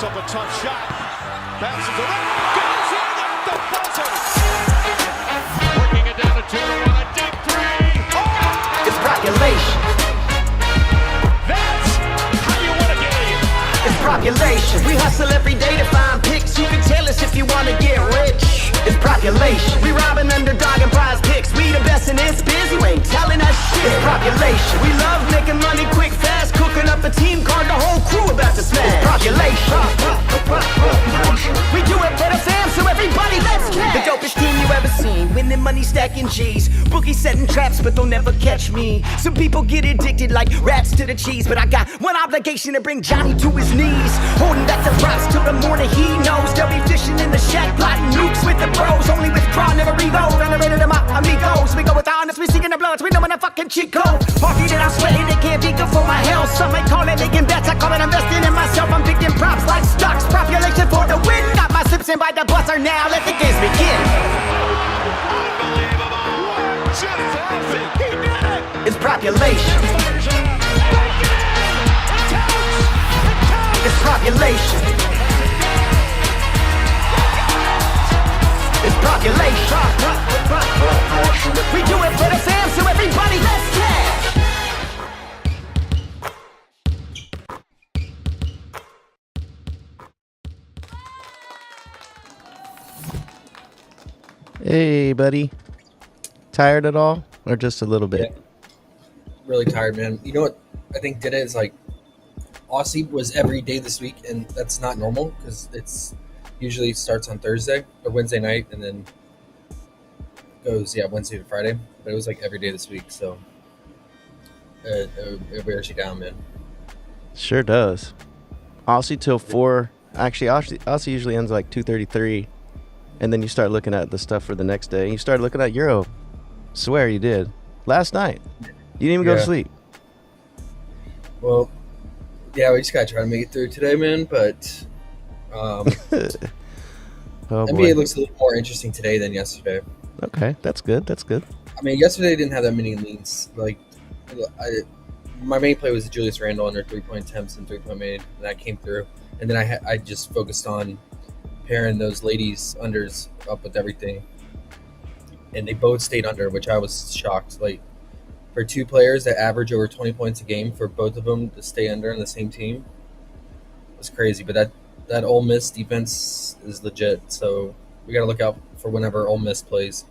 up a tough shot. Bounces around. Goes in at the buzzer. Working it down to 2-1. A deep three. Oh! It's population. That's how you win a game. It's population. We hustle every day to find picks. You can tell us if you want to get rich. It's population. We robbing Underdog and PrizePicks. We the best in this biz. You ain't telling us shit. It's population. We love making money quick, fast. Cooking up a team card. The whole crew about to smash. It's population. We do it for the fam, so everybody let's cash. The dopest team you ever seen. Winning money, stacking G's. Bookies setting traps, but they'll never catch me. Some people get addicted like rats to the cheese, but I got one obligation to bring Johnny to his knees. Holding back the props till the morning he knows. They'll be fishing in the shack, plotting nukes with the bros. Only with pride, never reload. Underrated to my amigos. We go with honest, we seeking the bloods. We know when a fucking cheat code. Party that I'm sweating, it can't be good for my health. Some may call it making bets, I call it investing in myself. I'm picking props like stocks, population for the win. Got my sips in by the buzzer now, let the games begin. Unbelievable. Just it. He did it. It's population. It's population. It's population. We do it for the fam, so everybody let's cash. Hey, buddy. Tired at all? Or just a little bit? Yeah. Really tired, man. You know what I think did it is like Aussie was every day this week, and that's not normal because it's usually starts on Thursday or Wednesday night and then goes Wednesday to Friday. But it was like every day this week, so it wears you down, man. Sure does. Aussie till 4. Actually, Aussie usually ends like 2:33. And then you start looking at the stuff for the next day. You start looking at Euro. Swear you did. Last night. You didn't even go to sleep. Well, yeah, we just gotta try to make it through today, man. But Oh, NBA boy. looks a little more interesting today than yesterday. Okay, that's good. That's good. I mean, yesterday didn't have that many leans. Like, my main play was Julius Randle under 3-point attempts and 3-point made, and that came through. And then I just focused on pairing those ladies unders up with everything, and they both stayed under, which I was shocked. Like, for two players that average over 20 points a game, for both of them to stay under on the same team was crazy. But that Ole Miss defense is legit, so we got to look out for whenever Ole Miss plays.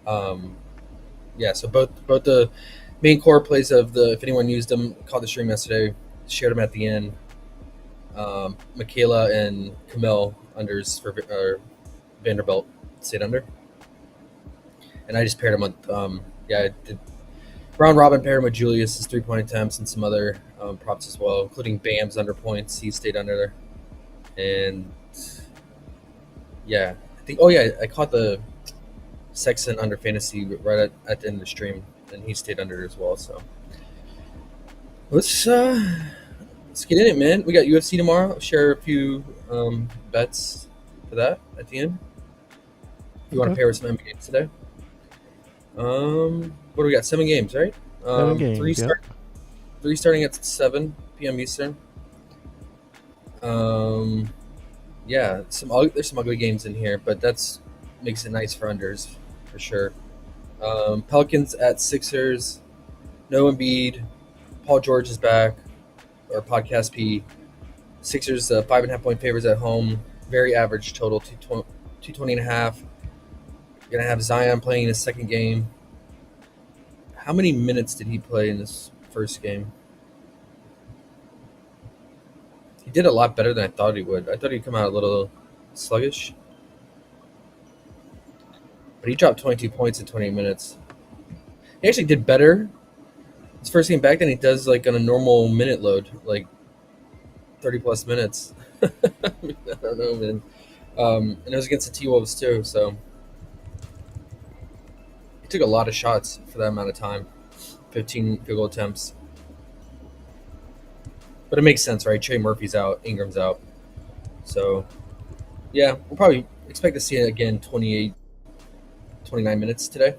So both the main core plays of the, if anyone used them, caught the stream yesterday, shared them at the end. Michaela and Camille unders for Vanderbilt stayed under, and I just paired them with I did round robin, paired him with Julius's 3-point attempts and some other props as well, including Bam's under points. He stayed under there, and I caught the Sexton under fantasy right at the end of the stream, and he stayed under as well. So let's get in it, man. We got UFC tomorrow. I'll share a few bets for that at the end. You want to pair with some NBA today? What do we got? 7 games, right? 7 games, three starting at 7 p.m. Eastern. There's some ugly games in here, but that's makes it nice for unders for sure. Pelicans at Sixers. No Embiid. Paul George is back. Or Podcast P. Sixers 5.5 point favorites at home. Very average total, 220.5. You're gonna have Zion playing his second game. How many minutes did he play in this first game? He did a lot better than I thought he would. I thought he'd come out a little sluggish. But he dropped 22 points in 28 minutes. He actually did better his first game back than he does like on a normal minute load, like 30 plus minutes. I don't know, man. And it was against the T-Wolves too, so he took a lot of shots for that amount of time. 15 field goal attempts. But it makes sense, right? Trey Murphy's out, Ingram's out. So, yeah, we'll probably expect to see it again 28, 29 minutes today.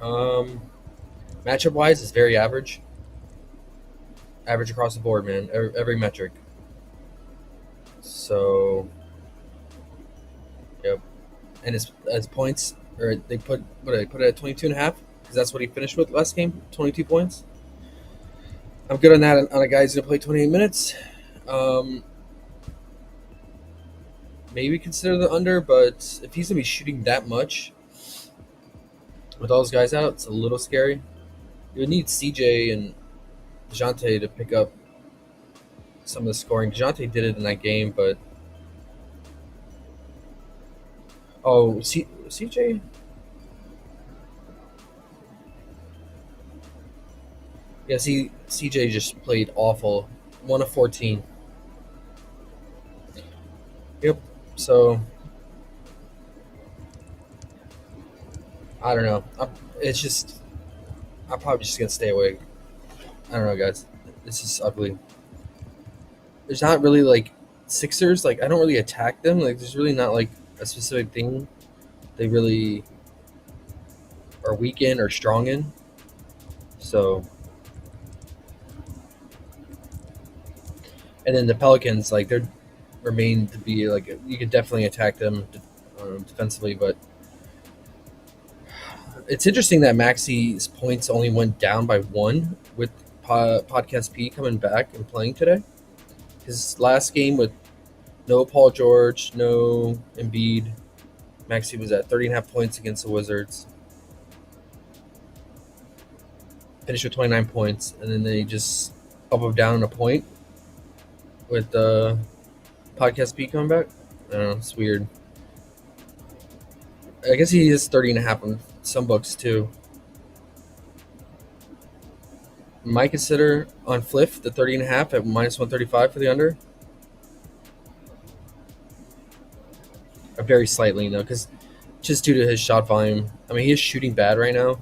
Matchup-wise, it's very average. Average across the board, man. Every metric. So, yep. And his points, or they put it at 22.5 because that's what he finished with last game, 22 points. I'm good on that on a guy who's gonna play 28 minutes. Maybe consider the under, but if he's gonna be shooting that much with all those guys out, it's a little scary. You would need CJ and DeJounte to pick up some of the scoring. DeJounte did it in that game, but CJ. Yeah, CJ just played awful. 1 of 14. Yep. So I don't know. I'm probably just gonna stay away. I don't know, guys. This is ugly. There's not really like Sixers. Like I don't really attack them. Like there's really not like a specific thing they really are weak in or strong in. So, and then the Pelicans, like they remain to be like you could definitely attack them defensively, but it's interesting that Maxi's points only went down by 1 with Podcast P coming back and playing today. His last game with no Paul George, no Embiid, Maxi was at 30.5 points against the Wizards. Finished with 29 points, and then they just up him down a point with the Podcast P coming back. I don't know, it's weird. I guess he is 30.5 on some books too. Might consider on Fliff the 30.5 at minus 135 for the under. Very slightly, though, because just due to his shot volume. I mean, he is shooting bad right now.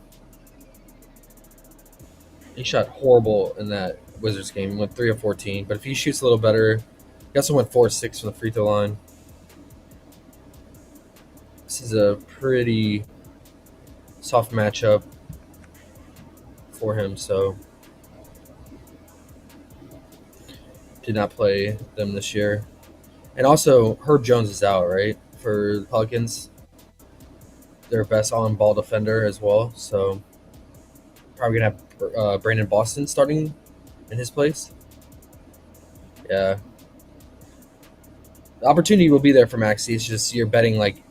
He shot horrible in that Wizards game. He went 3 of 14. But if he shoots a little better, he also went 4 of 6 from the free throw line. This is a pretty soft matchup for him, so did not play them this year. And also, Herb Jones is out, right, for the Pelicans. Their best on-ball defender as well, so probably going to have Brandon Boston starting in his place. Yeah. The opportunity will be there for Maxey. It's just you're betting, like,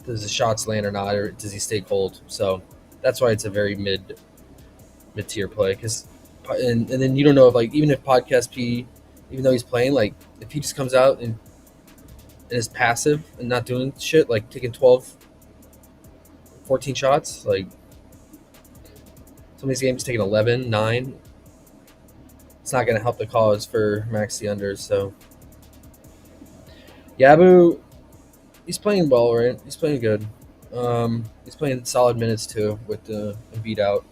does the shots land or not, or does he stay cold? So that's why it's a very mid-tier play. And then you don't know if, like, even if Podcast P, even though he's playing, like, if he just comes out and is passive and not doing shit, like taking 12, 14 shots, like some of these games taking 11, 9, it's not going to help the cause for Maxey unders. So Yabu, he's playing well, right? He's playing good. He's playing solid minutes too with the Embiid out.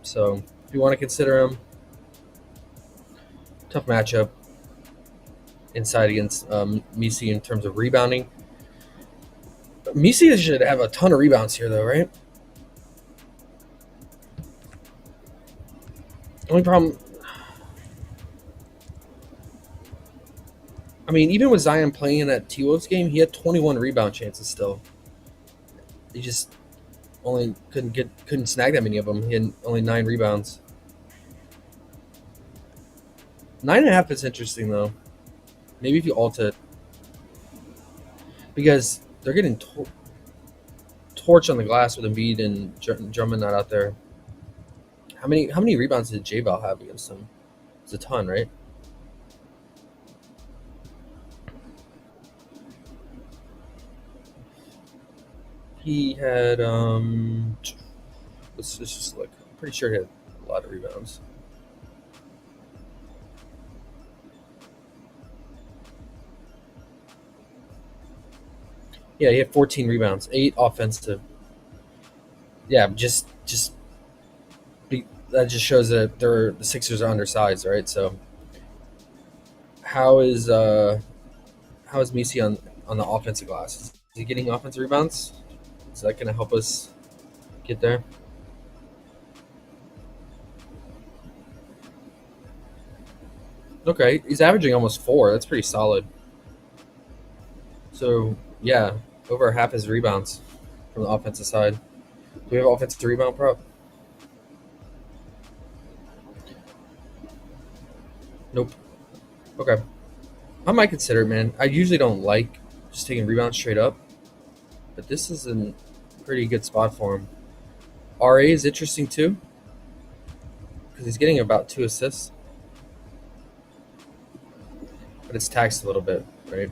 So if you want to consider him, tough matchup inside against Misi in terms of rebounding. Misi should have a ton of rebounds here, though, right? Only problem, I mean, even with Zion playing in that T-Wolves game, he had 21 rebound chances still. He just only couldn't snag that many of them. He had only 9 rebounds. 9.5 is interesting, though. Maybe if you alt it. Because they're getting torched on the glass with Embiid and Drummond not out there. How many rebounds did J-Ball have against him? It's a ton, right? He had let's just look. I'm pretty sure he had a lot of rebounds. Yeah, he had 14 rebounds, 8 offensive. Yeah, that just shows that the Sixers are undersized, right? So how is Misi on the offensive glass? Is he getting offensive rebounds? Is that going to help us get there? Okay, he's averaging almost 4. That's pretty solid. So yeah, over half his rebounds from the offensive side. Do we have offensive rebound prop? Nope. Okay. I might consider it, man. I usually don't like just taking rebounds straight up, but this is a pretty good spot for him. RA is interesting too, because he's getting about 2 assists, but it's taxed a little bit, right?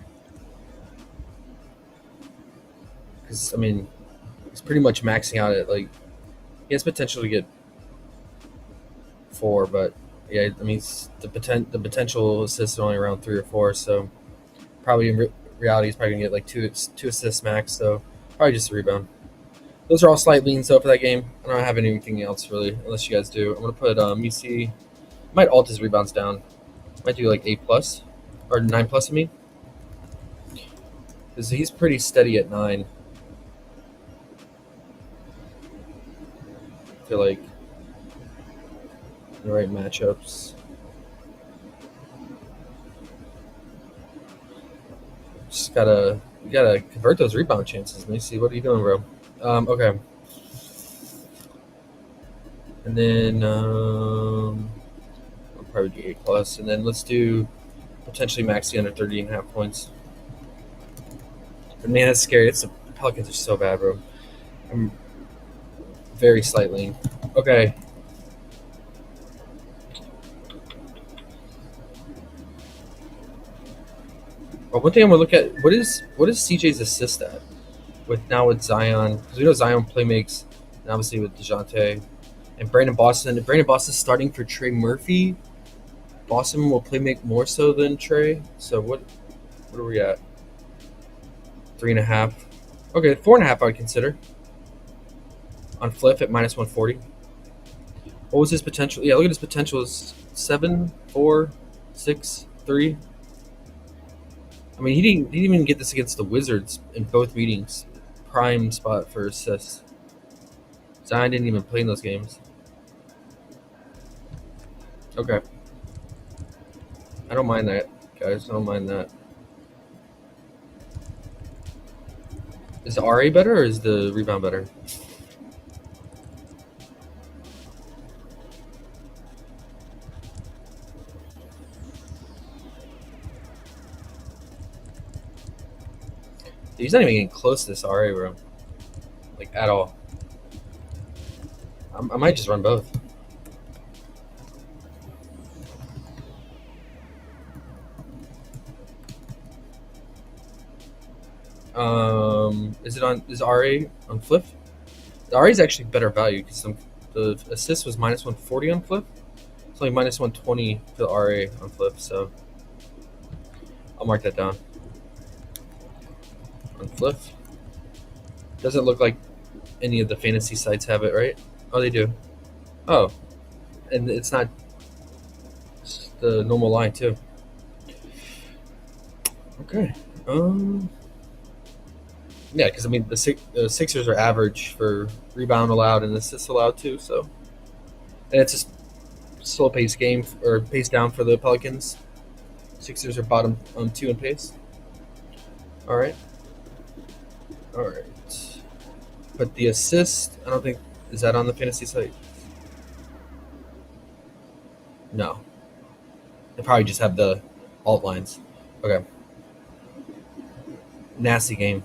Because, I mean, he's pretty much maxing out at, like, he has potential to get 4, but yeah, I mean, the potential assists are only around 3 or 4, so probably in reality he's probably gonna get like two assists max, so probably just a rebound. Those are all slight leans though for that game. I don't have anything else really, unless you guys do. I'm gonna put UC. Might alt his rebounds down. Might do like 8+ or 9+. I mean, because he's pretty steady at 9. I feel like the right matchups. Just you gotta convert those rebound chances. Let me see. What are you doing, bro? Okay. And then I'll probably do 8+, and then let's do potentially maxi under 30.5 points. But man, that's scary. The Pelicans are so bad, bro. I'm very slightly. Okay. Well, one thing I'm gonna look at, what is CJ's assist at with Zion, because we know Zion play makes, and obviously with DeJounte and Brandon Boston. If Brandon Boston's starting for Trey Murphy, Boston will play make more so than Trey. So what are we at? 3.5. Okay, 4.5 I would consider. On Fliff at -140. What was his potential? Yeah, look at his potential is 7, 4, 6, 3. I mean, he didn't even get this against the Wizards in both meetings. Prime spot for assists. Zion didn't even play in those games. Okay. I don't mind that, guys. I don't mind that. Is the RA better or is the rebound better? He's not even getting close to this RA, bro. Like, at all. I might just run both. Is RA on Fliff? The RA is actually better value because the assist was -140 on Fliff. It's only -120 for the RA on Fliff, so I'll mark that down. On Fliff. Doesn't look like any of the fantasy sites have it, right? Oh, they do. Oh, and it's not the normal line too. Okay. Yeah, because I mean the Sixers are average for rebound allowed and assists allowed too. So, and it's a slow pace game or pace down for the Pelicans. Sixers are bottom 2 in pace. All right. But the assist, I don't think, is that on the fantasy site? No. They probably just have the alt lines. Okay. Nasty game.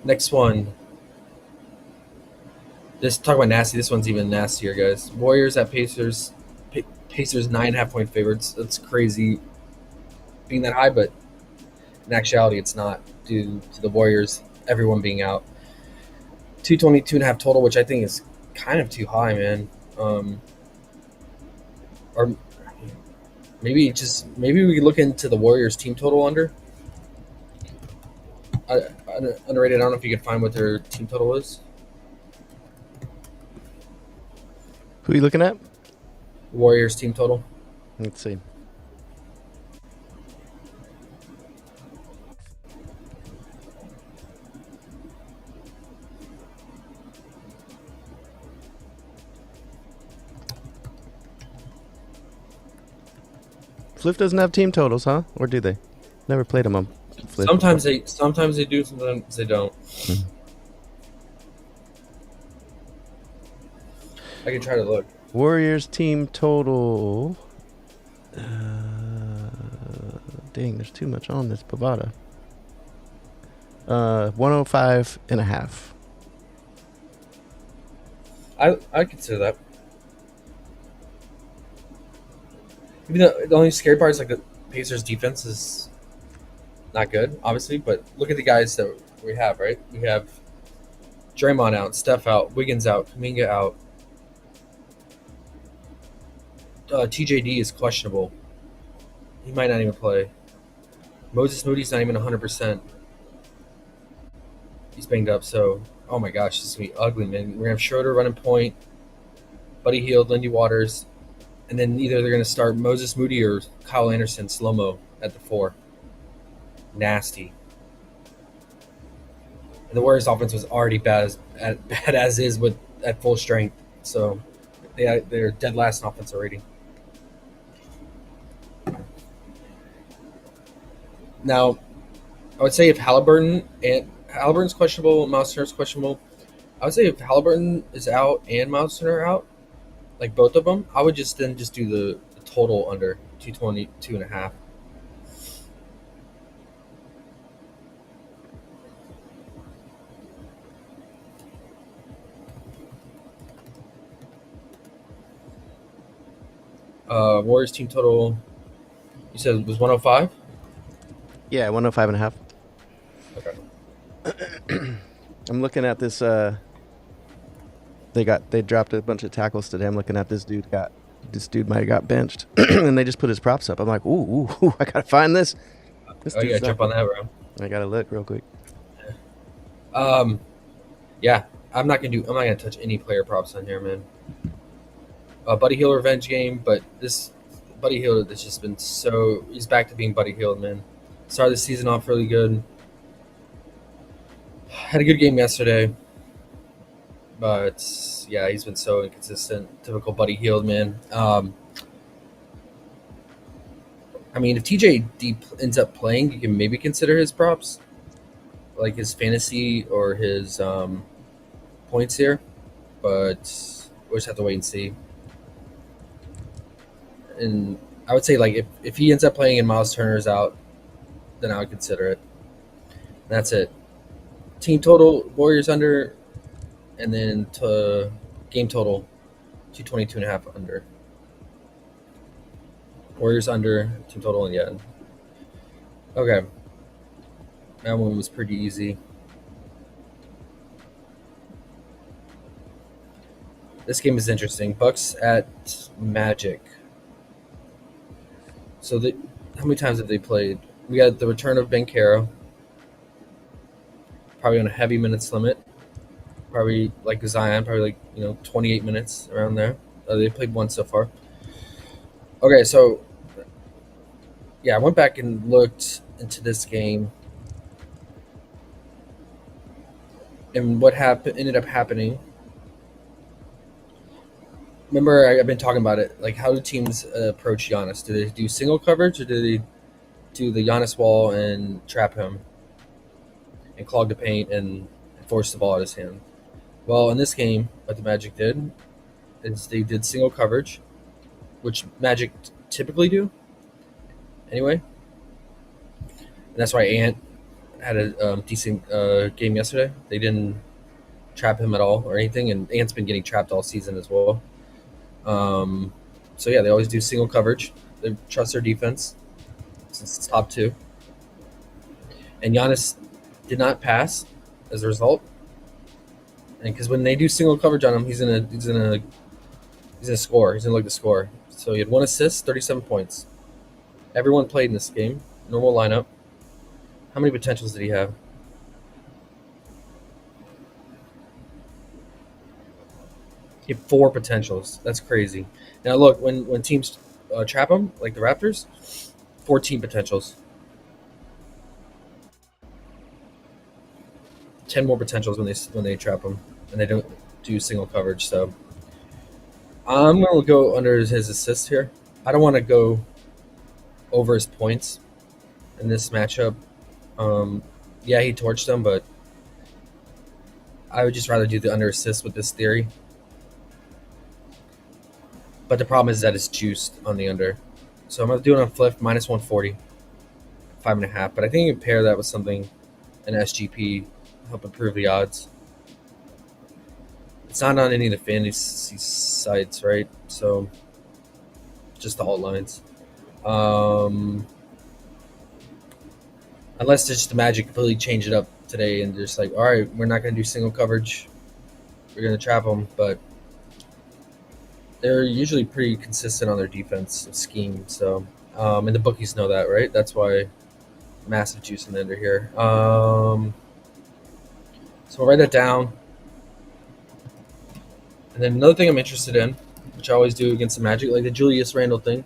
Next one. Just talk about nasty. This one's even nastier, guys. Warriors at Pacers. Pacers 9.5 point favorites. That's crazy being that high, but in actuality, it's not due to the Warriors, everyone being out. 222.5 total, which I think is kind of too high, man. Or maybe we could look into the Warriors team total under. Underrated. I don't know if you can find what their team total is. Who are you looking at? Warriors team total. Let's see. Fliff doesn't have team totals, huh? Or do they? Never played him on Fliff. Sometimes they do, sometimes they don't. I can try to look. Warriors team total. Dang, there's too much on this Bovada. 105.5. I consider that. Even though the only scary part is like the Pacers defense is not good, obviously, but look at the guys that we have, right? We have Draymond out, Steph out, Wiggins out, Kuminga out. TJD is questionable. He might not even play. Moses Moody's not even 100%. He's banged up, so oh my gosh, this is gonna be ugly, man. We're gonna have Schroeder running point, Buddy Hield, Lindy Waters, and then either they're gonna start Moses Moody or Kyle Anderson slow-mo at the 4. Nasty. And the Warriors' offense was already bad as is with at full strength, so they're dead last in offensive rating. Now, I would say if Halliburton's questionable, Miles Turner's questionable. I would say if Halliburton is out and Miles Turner out, like both of them, I would just do the total under 222.5. Warriors team total, you said it was 105? Yeah, 105.5. Okay. I'm looking at this. They dropped a bunch of tackles today. I'm looking at this dude might have got benched, and they just put his props up. I'm like, ooh, I gotta find this. Oh, you gotta jump on that, bro. I gotta look real quick. Yeah, I'm not gonna touch any player props on here, man. Buddy Hield revenge game, but this Buddy Hield has just been he's back to being Buddy Hield, man. Started the season off really good. Had a good game yesterday. But yeah, he's been so inconsistent. Typical Buddy Hield, man. I mean, if TJD ends up playing, you can maybe consider his props, like his fantasy or his points here. But we'll just have to wait and see. And I would say, like, if he ends up playing and Miles Turner's out, then I would consider it. And that's it. Team total, Warriors under, and then game total, 222.5 under. Warriors under, team total, and yeah. Okay. That one was pretty easy. This game is interesting. Bucks at Magic. So how many times have they played? We got the return of Bankero. Probably on a heavy minutes limit. Probably like Zion, 28 minutes around there. They played once so far. Okay, so yeah, I went back and looked into this game. And what ended up happening. Remember, I've been talking about it. Like, how do teams approach Giannis? Do they do single coverage, or do they do the Giannis wall and trap him and clog the paint and force the ball out of his hand? Well, in this game, what the Magic did is they did single coverage, which Magic typically do anyway. And that's why Ant had a decent game yesterday. They didn't trap him at all or anything, and Ant's been getting trapped all season as well. So yeah, they always do single coverage. They trust their defense since it's top 2. And Giannis did not pass as a result. And because when they do single coverage on him, he's gonna score. He's gonna look to score. So he had 1 assist, 37 points. Everyone played in this game. Normal lineup. How many potentials did he have? He had 4 potentials. That's crazy. Now look, when teams trap him, like the Raptors, 14 potentials. 10 more potentials when they trap him, and they don't do single coverage. So I'm gonna go under his assist here. I don't want to go over his points in this matchup. Yeah, he torched them, but I would just rather do the under assist with this theory. But the problem is that it's juiced on the under. So I'm going to do it on Fliff, minus 140, 5.5. But I think you can pair that with something, an SGP, help improve the odds. It's not on any of the fantasy sites, right? So just the alt lines. Unless it's just the Magic completely change it up today and just like, all right, we're not going to do single coverage. We're going to trap them. But they're usually pretty consistent on their defensive scheme. So, and the bookies know that, right? That's why massive juice in the under here. So we'll write that down. And then another thing I'm interested in, which I always do against the Magic, like the Julius Randle thing,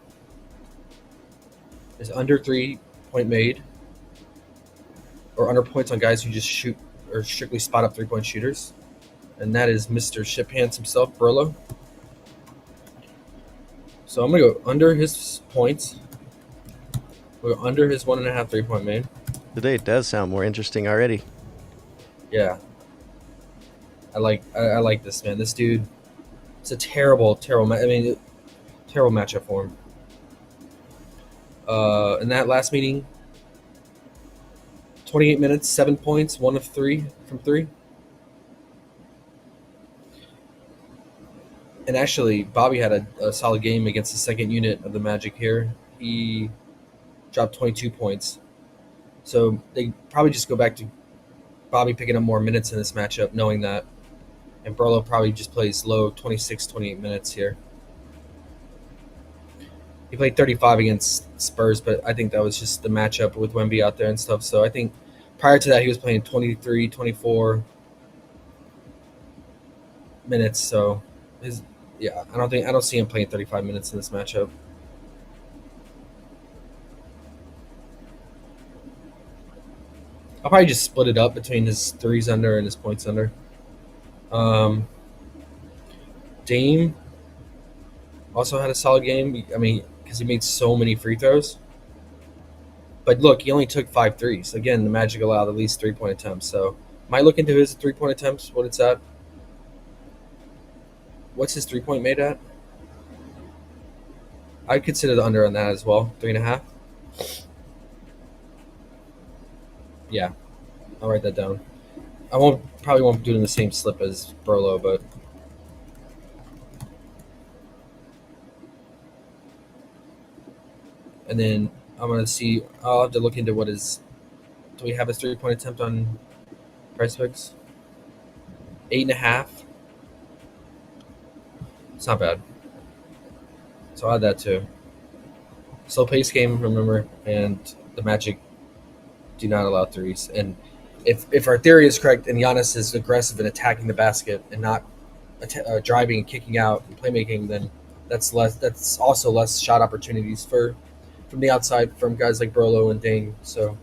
is under 3-point made or under points on guys who just shoot or strictly spot up 3-point shooters. And that is Mr. Ship Hands himself, Burlow. So I'm going to go under his points. We'll go under his 1.5 3-point made. Today it does sound more interesting already. Yeah. I like this, man. This dude, it's a terrible matchup for him. In that last meeting, 28 minutes, 7 points, 1 of 3 from 3. And actually, Bobby had a solid game against the second unit of the Magic here. He dropped 22 points. So they probably just go back to Bobby picking up more minutes in this matchup, knowing that. And Burlow probably just plays low 26, 28 minutes here. He played 35 against Spurs, but I think that was just the matchup with Wemby out there and stuff. So I think prior to that, he was playing 23, 24 minutes. So I don't see him playing 35 minutes in this matchup. I'll probably just split it up between his threes under and his points under. Dame also had a solid game. I mean, because he made so many free throws. But look, he only took 5 threes. Again, the Magic allowed at least 3-point attempts. So might look into his 3-point attempts, what it's at. What's his 3-point made at? I'd consider the under on that as well, 3.5. Yeah, I'll write that down. I probably won't do it in the same slip as Burlow, but and then I'm gonna see. I'll have to look into what is. Do we have his 3-point attempt on PrizePicks? 8.5. It's not bad. So I'll add that too. Slow pace game, remember, and the Magic do not allow threes. And if our theory is correct and Giannis is aggressive in attacking the basket and not driving and kicking out and playmaking, then that's also less shot opportunities from the outside from guys like Burlow and Dame. So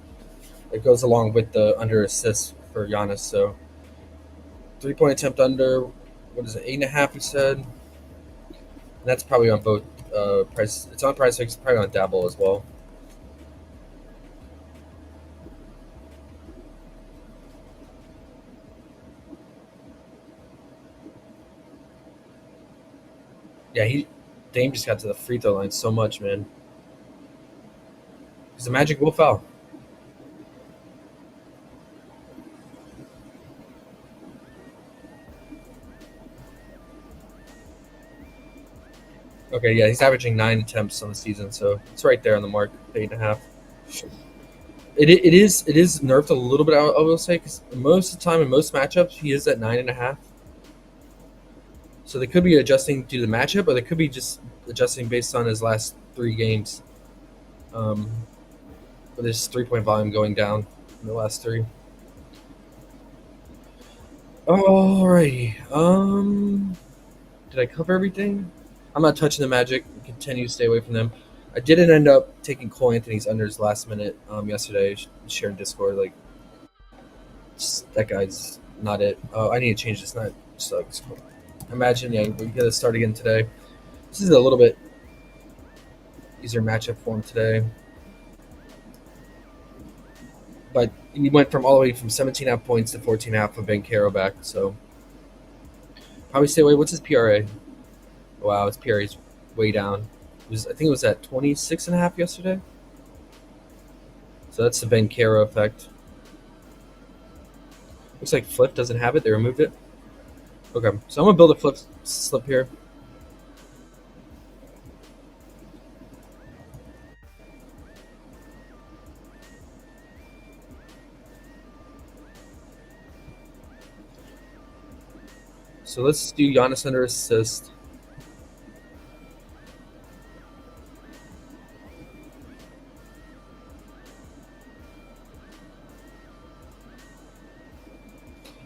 it goes along with the under assist for Giannis. So 3-point attempt under, what is it, 8.5 we said? And that's probably on both price. It's on PrizePicks, probably on Dabble as well. Yeah, Dame just got to the free throw line so much, man. Because the Magic will foul. Okay, yeah, he's averaging 9 attempts on the season, so it's right there on the mark, 8.5. It is nerfed a little bit, I will say, because most of the time in most matchups he is at 9.5. So they could be adjusting due to the matchup, or they could be just adjusting based on his last 3 games. With his 3-point volume going down in the last 3. Alrighty. Did I cover everything? I'm not touching the Magic. Continue to stay away from them. I didn't end up taking Cole Anthony's unders last minute yesterday. Shared Discord. Like, that guy's not it. I need to change this. Not sucks. Imagine, yeah, we got to start again today. This is a little bit easier matchup for him today. but he went from all the way from 17.5 points to 14.5 of Ben Caro back. So probably stay away. What's his PRA? Wow, his PRA is way down. I think it was at 26.5 yesterday. So that's the Ben Caro effect. Looks like Fliff doesn't have it. They removed it. Okay, so I'm gonna build a Fliff slip here. So let's do Giannis under assist.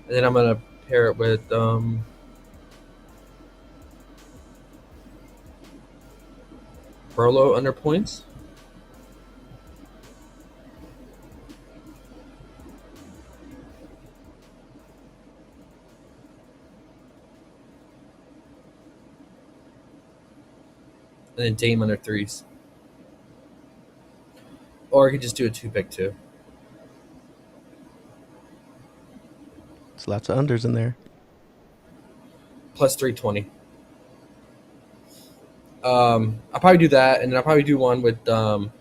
And then I'm going to pair it with Burlow under points. And then Dame under threes. Or I could just do a 2-pick too. There's lots of unders in there. Plus 320. I'll probably do that, and then I'll probably do one with Burlow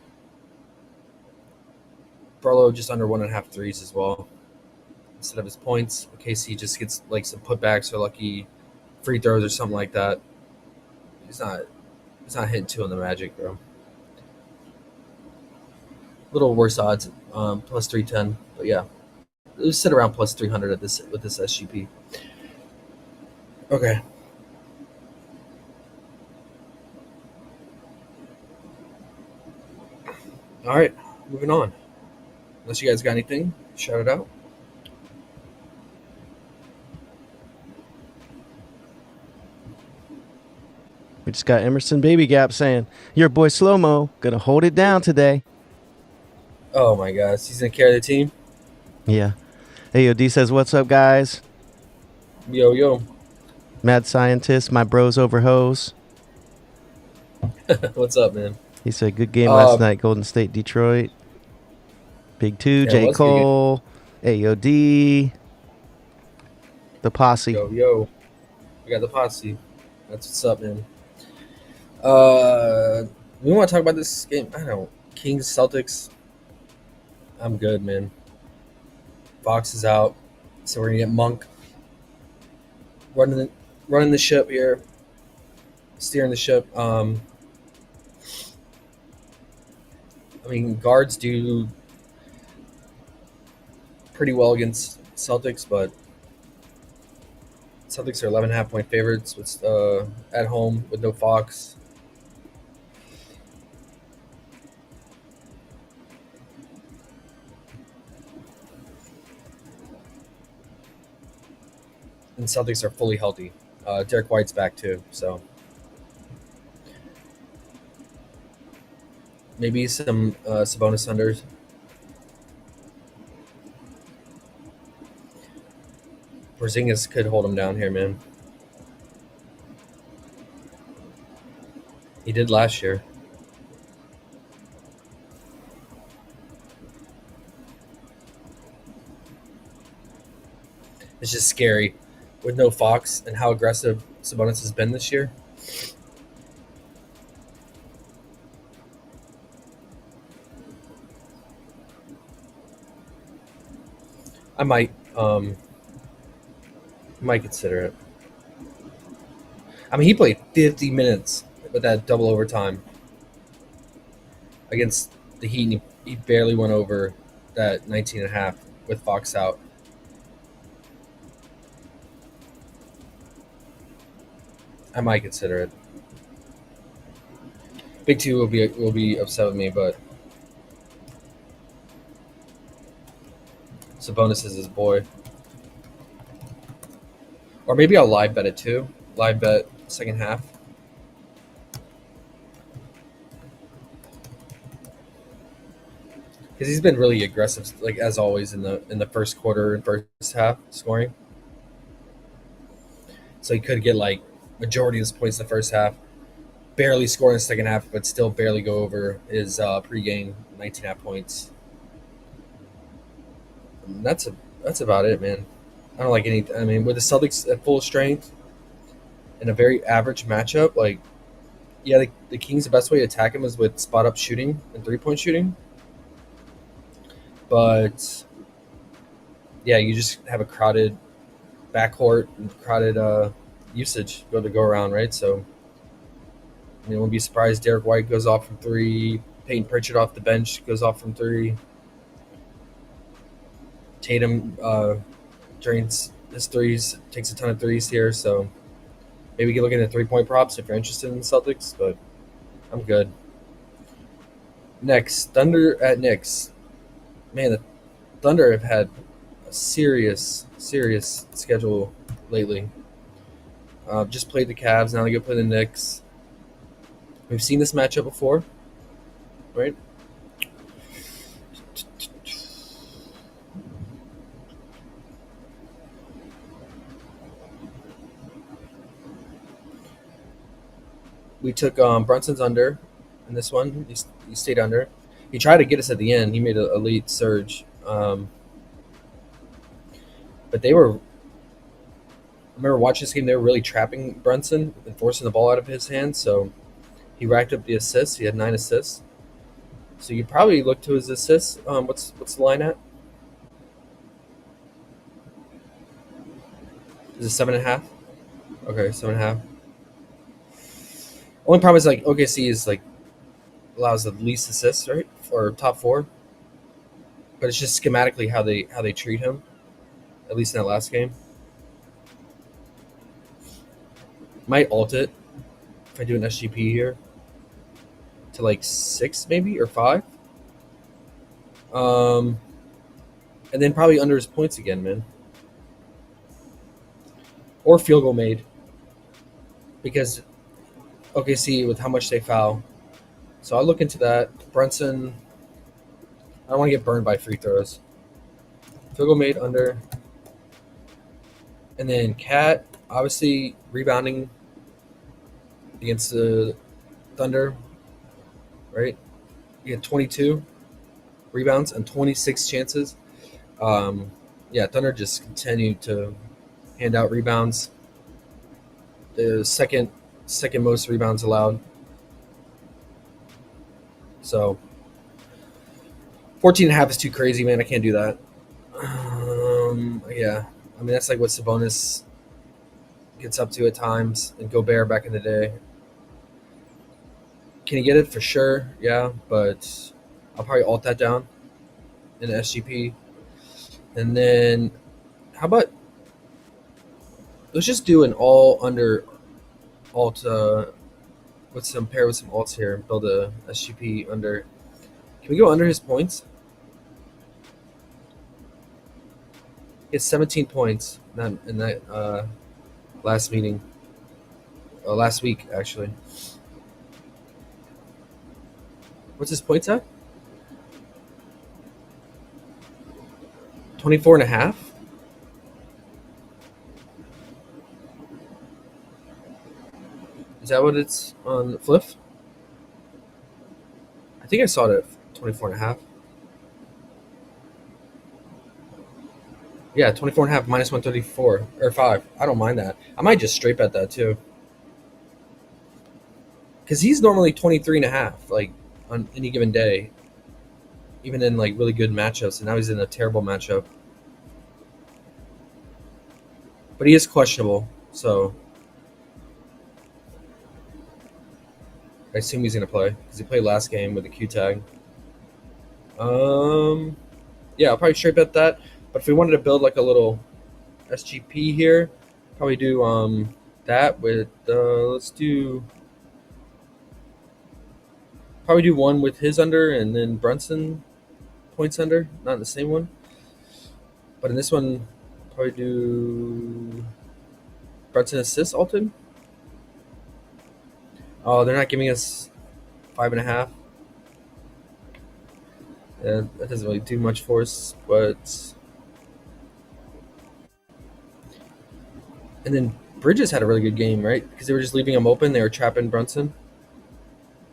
just under 1.5 threes as well. Instead of his points, in case he just gets like some putbacks or lucky free throws or something like that. He's not hitting 2 on the Magic, bro. Little worse odds, plus 310, but yeah. It was sit around plus 300 with this SGP. Okay. All right, moving on. Unless you guys got anything, shout it out. We just got Emerson Baby Gap saying, your boy Slow-Mo gonna hold it down today. Oh my gosh, he's gonna carry the team. Yeah. AOD says, what's up, guys? Yo. Mad Scientist, my bros over hose. What's up, man? He said, good game last night, Golden State, Detroit. Big 2, Yeah, J. Cole, AOD, the posse. Yo. We got the posse. That's what's up, man. We want to talk about this game. I don't know. Kings, Celtics. I'm good, man. Fox is out, so we're gonna get Monk running the ship here, steering the ship. I mean, guards do pretty well against Celtics, but Celtics are 11.5 point favorites with at home with no Fox. And Celtics are fully healthy. Derek White's back too, so maybe some Sabonis unders. Porzingis could hold him down here, man. He did last year. It's just scary with no Fox and how aggressive Sabonis has been this year. I might consider it. I mean, he played 50 minutes with that double overtime against the Heat, and he barely went over that 19.5 with Fox out. I might consider it. Big 2 will be upset with me, but Sabonis is his boy. Or maybe I'll live bet it too. Live bet second half. Because he's been really aggressive, like as always in the first quarter and first half scoring. So he could get like majority of his points in the first half, barely score in the second half, but still barely go over his pregame 19.5 points. That's about it, man. I don't like any. I mean, with the Celtics at full strength in a very average matchup, like yeah, the Kings, the best way to attack him is with spot up shooting and 3-point shooting. But yeah, you just have a crowded backcourt and crowded usage go around, right? So I mean, won't be surprised. Derek White goes off from three. Peyton Pritchard off the bench goes off from three. Tatum drains his threes, takes a ton of threes here. So maybe you can look into 3-point props if you're interested in the Celtics, but I'm good. Next, Thunder at Knicks. Man, the Thunder have had a serious schedule lately. Just played the Cavs. Now they go play the Knicks. We've seen this matchup before, right? We took Brunson's under in this one. He stayed under. He tried to get us at the end. He made a late surge. But they were. I remember watching this game. They were really trapping Brunson and forcing the ball out of his hands. So he racked up the assists. He had 9 assists. So you probably look to his assists. What's the line at? Is it 7.5? Okay, 7.5. Only problem is like OKC is like allows the least assists, right, for top 4. But it's just schematically how they treat him, at least in that last game. Might alt it if I do an SGP here to like 6 maybe or 5. And then probably under his points again, man. Or field goal made. Because OKC with how much they foul. So I'll look into that. Brunson, I don't want to get burned by free throws. Field goal made under. And then Cat, obviously rebounding against the Thunder, right? He had 22 rebounds and 26 chances. Yeah, Thunder just continued to hand out rebounds. The second most rebounds allowed. So 14.5 is too crazy, man. I can't do that. Yeah, I mean that's like what Sabonis gets up to at times, and Gobert back in the day. Can you get it for sure? Yeah, but I'll probably alt that down in SGP. And then how about let's just do an all under alt. Let's pair with some alts here. Build a SGP under. Can we go under his points? He had 17 points in that last meeting. Last week, actually. What's his points at? 24.5? Is that what it's on Fliff? I think I saw it at 24.5. Yeah, 24.5 minus 134 or 5. I don't mind that. I might just straight bet that too. Because he's normally 23.5, like on any given day, even in like really good matchups, and now he's in a terrible matchup. But he is questionable, so I assume he's gonna play because he played last game with the Q tag. Yeah, I'll probably straight bet that. But if we wanted to build like a little SGP here, probably do that with let's do probably do one with his under and then Brunson points under, not in the same one. But in this one, probably do Brunson assists alted. Oh, they're not giving us 5.5. Yeah, that doesn't really do much for us, but. And then Bridges had a really good game, right? Because they were just leaving him open. They were trapping Brunson.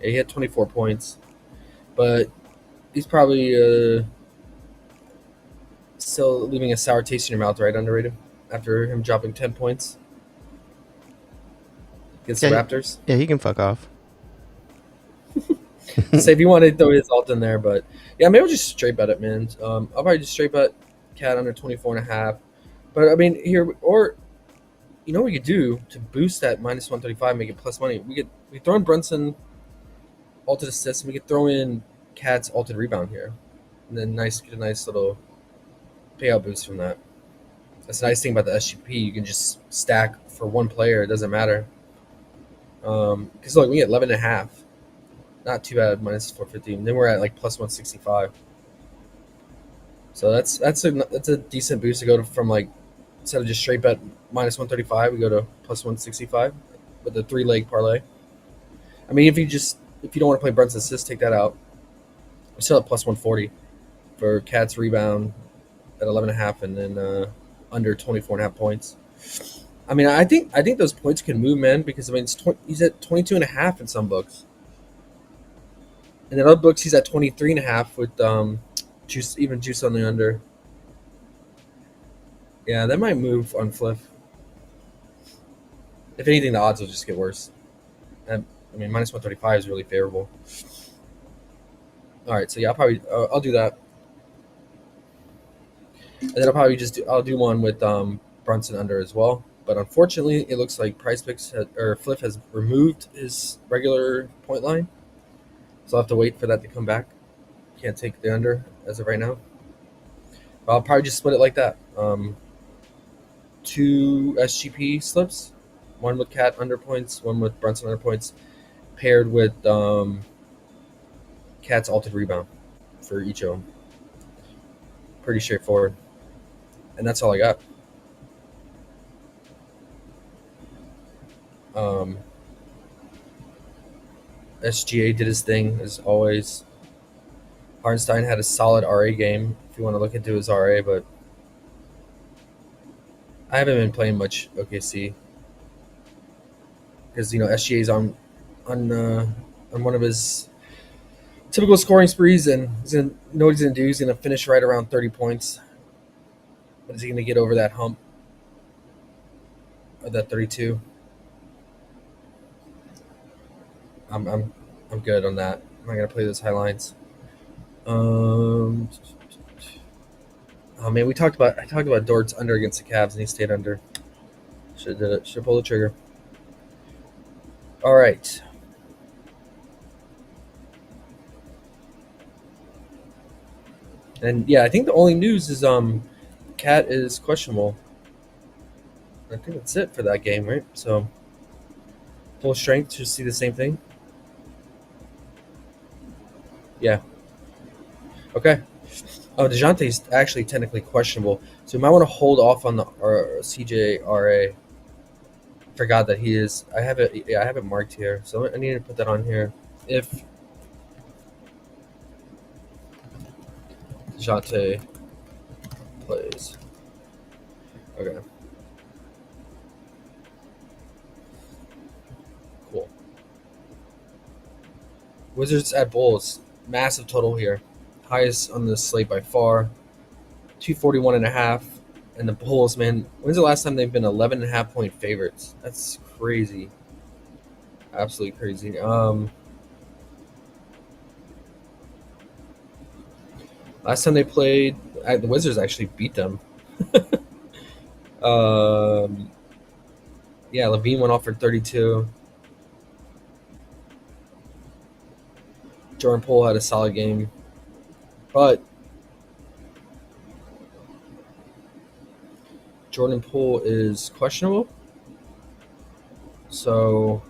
Yeah, he had 24 points. But he's probably still leaving a sour taste in your mouth, right? Underrated after him dropping 10 points against the Yeah, Raptors. yeah, he can fuck off. Say if you want to throw his alt in there, but yeah, maybe I'll just straight bet it, man. I'll probably just straight bet Cat under 24.5. But I mean, here, or you know what we could do to boost that minus 135, make it plus money? We throw in Brunson alted assist, and we could throw in Cat's alted rebound here. And then get a nice little payout boost from that. That's the nice thing about the SGP. You can just stack for one player. It doesn't matter. Because look, we get 11.5. Not too bad, minus 450. And then we're at like plus 165. So that's a decent boost to go to from like, instead of just straight bet minus 135, we go to plus 165 with the 3-leg parlay. I mean, if you don't want to play Brunson's assist, take that out. We're still at plus 140 for Cat's rebound at 11.5, and then under 24.5 points. I mean, I think those points can move, man, because I mean he's at 22.5 in some books, and in other books he's at 23.5 with juice on the under. Yeah, that might move on Fliff. If anything, the odds will just get worse. And I mean, minus 135 is really favorable. All right, so yeah, I'll do that, and then I'll do one with Brunson under as well. But unfortunately, it looks like PrizePicks or Fliff has removed his regular point line, so I'll have to wait for that to come back. Can't take the under as of right now. But I'll probably just split it like that. 2 SGP slips, one with Cat under points, one with Brunson under points, paired with Cat's altered rebound for each of them. Pretty straightforward. And that's all I got. SGA did his thing as always. Hartenstein had a solid RA game if you want to look into his RA, but I haven't been playing much OKC because SGA's on one of his typical scoring sprees, and he's gonna know what he's gonna do. He's gonna finish right around 30 points. But is he gonna get over that hump of that 32? I'm good on that. I'm not gonna play those high lines. Oh man, I talked about Dort's under against the Cavs, and he stayed under. Should have did it. Should have pulled the trigger. All right. And yeah, I think the only news is Cat is questionable. I think that's it for that game, right? So full strength should see the same thing. Yeah. Okay. Oh, DeJounte's actually technically questionable, so we might want to hold off on the CJRA. Forgot that he is. I have it. Yeah, I have it marked here, so I need to put that on here. If DeJounte plays, okay, cool. Wizards at Bulls, massive total here. Highest on the slate by far, 241.5. And the Bulls, man, when's the last time they've been 11.5 point favorites? That's crazy. Absolutely crazy. Last time they played, the Wizards actually beat them. Yeah, Levine went off for 32. Jordan Poole had a solid game. But Jordan Poole is questionable. So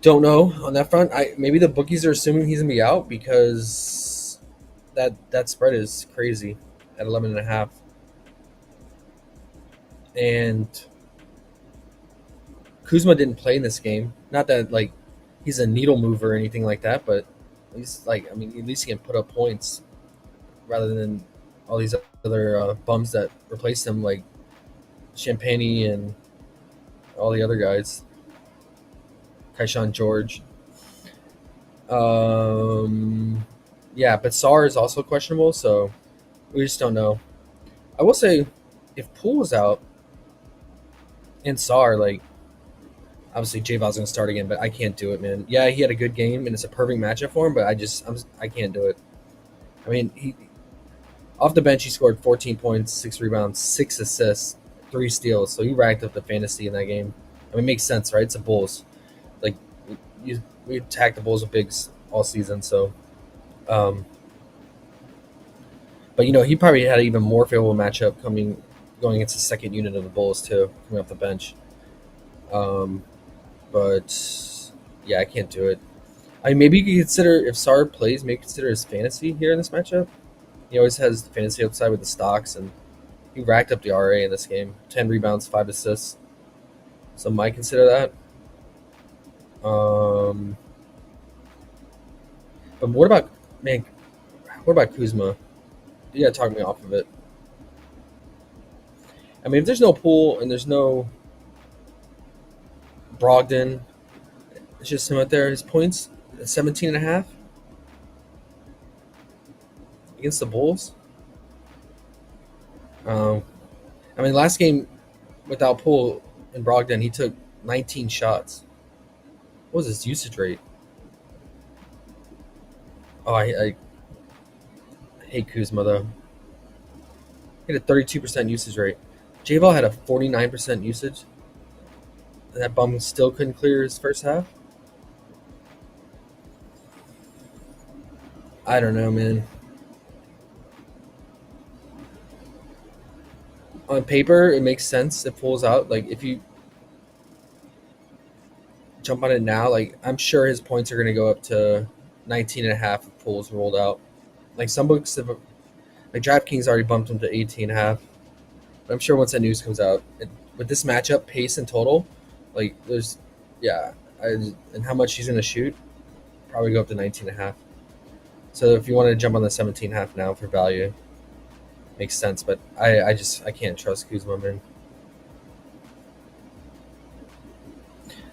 don't know on that front. Maybe the bookies are assuming he's gonna be out because that spread is crazy at 11.5. And Kuzma didn't play in this game. Not that like he's a needle mover or anything like that, but at least at least he can put up points rather than all these other bums that replaced him, like Champagny and all the other guys. Kaishan George. Yeah, but Sar is also questionable, so we just don't know. I will say, if Poole was out and Sar, like, obviously J-Val's going to start again, but I can't do it, man. Yeah, he had a good game, and it's a perfect matchup for him, but I can't do it. I mean, he off the bench, he scored 14 points, 6 rebounds, 6 assists, 3 steals, so he racked up the fantasy in that game. I mean, it makes sense, right? It's the Bulls. Like, we attacked the Bulls with bigs all season, so um, but he probably had an even more favorable matchup going against the second unit of the Bulls too, coming off the bench. Um, but yeah, I can't do it. I mean, maybe you could consider if Sar plays, maybe consider his fantasy here in this matchup. He always has the fantasy upside with the stocks, and he racked up the RA in this game: 10 rebounds, 5 assists. So might consider that. But what about man? What about Kuzma? You gotta talk me off of it. I mean, if there's no Poole and there's no Brogdon, it's just him out there. His points at 17.5 against the Bulls. I mean, last game without Poole and Brogdon, he took 19 shots. What was his usage rate? Oh, I hate Kuzma though. He had a 32% usage rate. J-Ball had a 49% usage. And that bum still couldn't clear his first half. I don't know, man. On paper, it makes sense. It pulls out. Like, if you jump on it now, like, I'm sure his points are going to go up to 19.5 if Poole's rolled out. Like, some books have, like, DraftKings already bumped him to 18.5. But I'm sure once that news comes out, with this matchup, pace and total, like, and how much he's going to shoot, probably go up to 19.5. So if you want to jump on the 17.5 now for value, makes sense. But I can't trust Kuzma, man.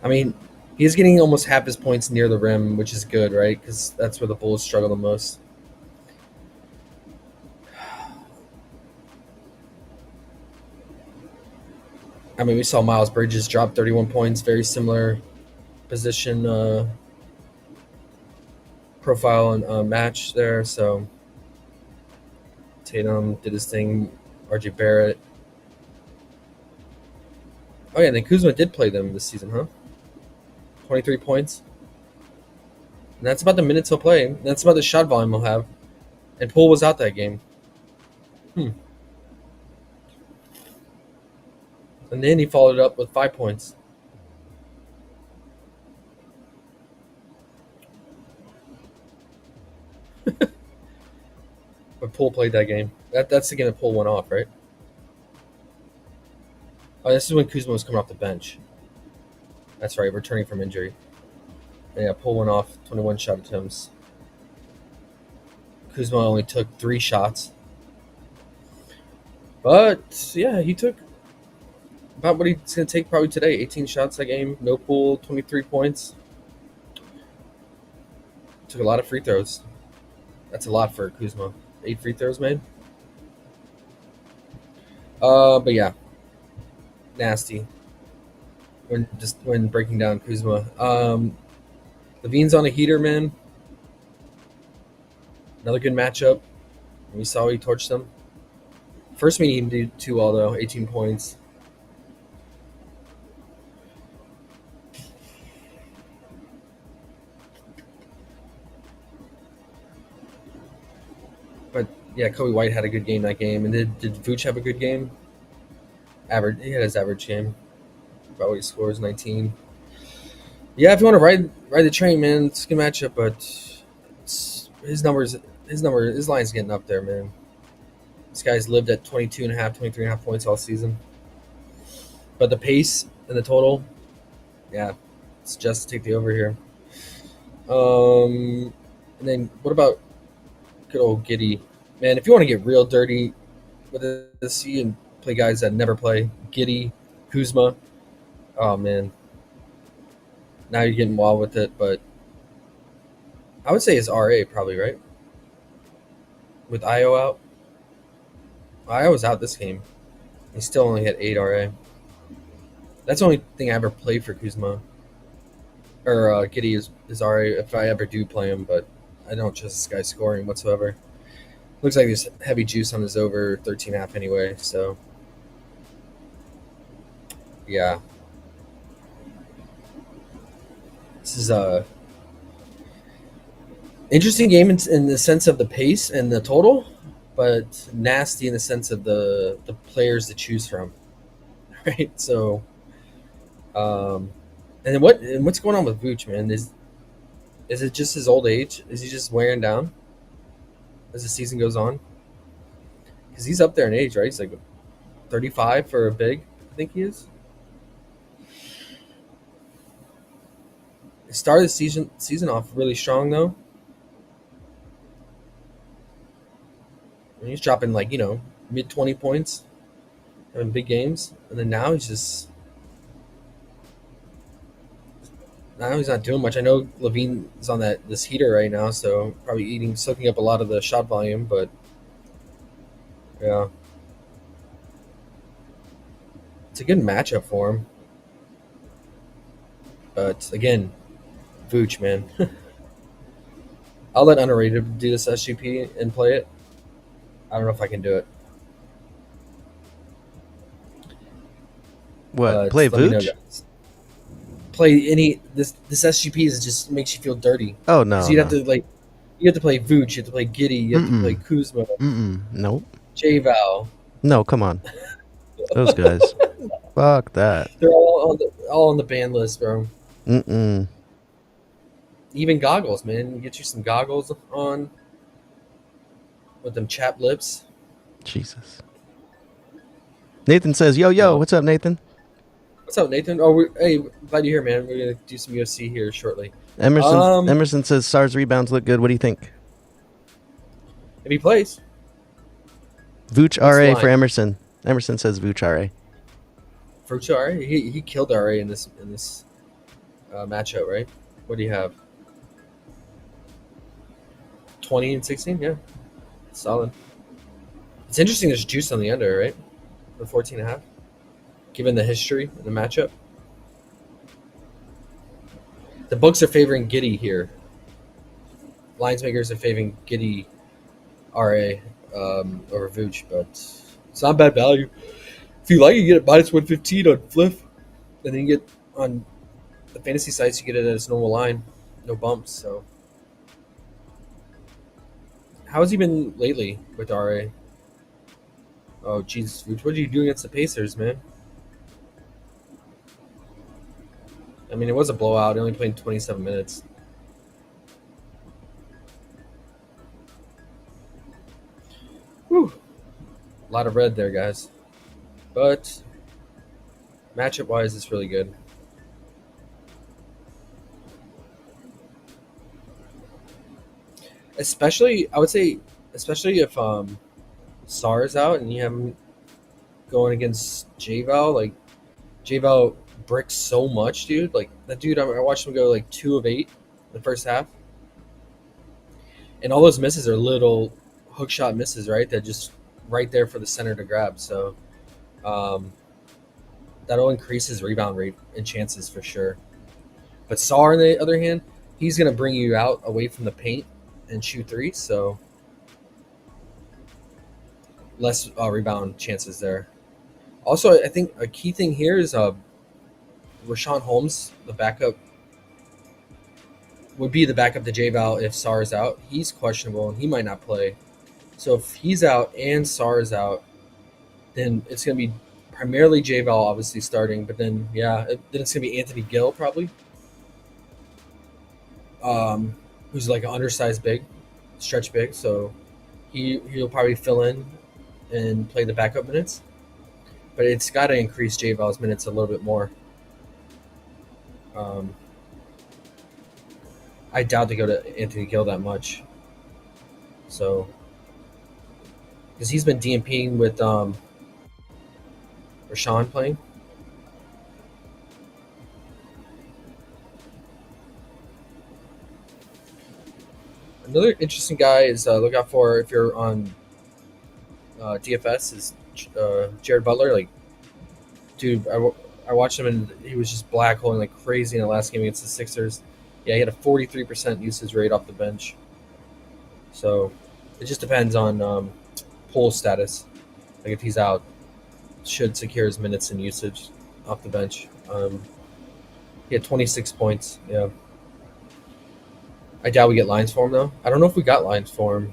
I mean, he's getting almost half his points near the rim, which is good, right? Because that's where the Bulls struggle the most. I mean, we saw Miles Bridges drop 31 points, very similar position profile and match there. So Tatum did his thing. RJ Barrett. Oh yeah, and then Kuzma did play them this season, huh? 23 points. And that's about the minutes he'll play. And that's about the shot volume he'll have. And Poole was out that game. And then he followed it up with 5 points. But Poole played that game. That's the game that Poole went off, right? Oh, this is when Kuzma was coming off the bench. That's right, returning from injury. And yeah, Poole went off 21 shot attempts. Kuzma only took 3 shots. But yeah, he took about what he's going to take probably today. 18 shots that game. No Poole, 23 points. Took a lot of free throws. That's a lot for Kuzma. 8 free throws made. But yeah, nasty. When breaking down Kuzma, Levine's on a heater, man. Another good matchup. We saw he torched them. First meeting he didn't do too well though. 18 points. But yeah, Kobe White had a good game that game. And did Vooch have a good game? Average. He had his average game. About what he scores, 19. Yeah, if you want to ride the train, man, it's a good matchup. But his line's getting up there, man. This guy's lived at 23.5 points all season. But the pace and the total, yeah, it's just to take the over here. And then what about good old Giddy? Man, if you want to get real dirty with this, you can play guys that never play. Giddy, Kuzma. Oh, man. Now you're getting wild with it, but I would say his RA probably, right? with Io out. Io was out this game. He still only had 8 RA. That's the only thing I ever played for Kuzma. Or Giddy is RA if I ever do play him, but I don't trust this guy scoring whatsoever. Looks like there's heavy juice on his over 13.5 anyway, so yeah. This is a interesting game in the sense of the pace and the total, but nasty in the sense of the players to choose from. Right? So and then what's going on with Vooch, man? Is it just his old age? Is he just wearing down as the season goes on? Because he's up there in age, right? He's like 35 for a big, I think he is. He started the season off really strong, though. And he's dropping like, mid 20 points, having big games. And then now he's not doing much. I know Levine's on this heater right now, so probably soaking up a lot of the shot volume, but yeah. It's a good matchup for him. But again, Vooch, man. I'll let Underrated do this SGP and play it. I don't know if I can do it. What? Play let me know, Vooch? guys. Play this SGP just makes you feel dirty. Oh no. You have to play Vooch, you have to play Giddy, you have to play Kuzma, Nope. J-Val. No, come on. Those guys. Fuck that. They're all on the ban list, bro. Mm-mm. Even goggles, man. Get you some goggles on with them chapped lips. Jesus. Nathan says, yo, what's up, Nathan? What's up, Nathan? Oh, hey, glad you're here, man. We're gonna do some UFC here shortly. Emerson says SAR's rebounds look good. What do you think? If he plays. Vooch RA for Emerson. Emerson says Vooch RA. Vooch RA? He killed RA in this matchup, right? What do you have? 20 and 16? Yeah. Solid. It's interesting there's juice on the under, right? The 14.5. Given the history of the matchup. The books are favoring Giddy here. Lines makers are favoring Giddy RA over Vooch, but it's not bad value. If you like, you get it minus 115 on Fliff. And then you get on the fantasy sites, you get it at its normal line. No bumps, so. How has he been lately with RA? Oh, Jesus, Vooch. What did you do against the Pacers, man? I mean, it was a blowout. He only played 27 minutes. Whew. A lot of red there, guys. But matchup-wise, it's really good. Especially, I would say, if SAR is out and you have him going against J-Val. Like, J-Val bricks so much, dude. Like, that dude, I watched him go like 2 of 8 in the first half. And all those misses are little hook shot misses, right? That just right there for the center to grab. So that'll increase his rebound rate and chances for sure. But SAR, on the other hand, he's going to bring you out away from the paint and shoot threes. So less rebound chances there. Also, I think a key thing here is Rashawn Holmes, the backup, would be the backup to J-Val if SAR is out. He's questionable and he might not play. So if he's out and SAR is out, then it's going to be primarily J-Val obviously starting. But then, then it's going to be Anthony Gill probably, who's like an undersized big, stretch big. So he'll probably fill in and play the backup minutes. But it's got to increase J-Val's minutes a little bit more. I doubt they go to Anthony Gill that much. So, because he's been DMPing with Rashawn playing. Another interesting guy is look out for if you're on DFS is Jared Butler. Like, dude, I watched him and he was just black holing like crazy in the last game against the Sixers. Yeah, he had a 43% usage rate off the bench. So it just depends on pull status. Like if he's out, should secure his minutes and usage off the bench. He had 26 points. Yeah. I doubt we get lines for him though. I don't know if we got lines for him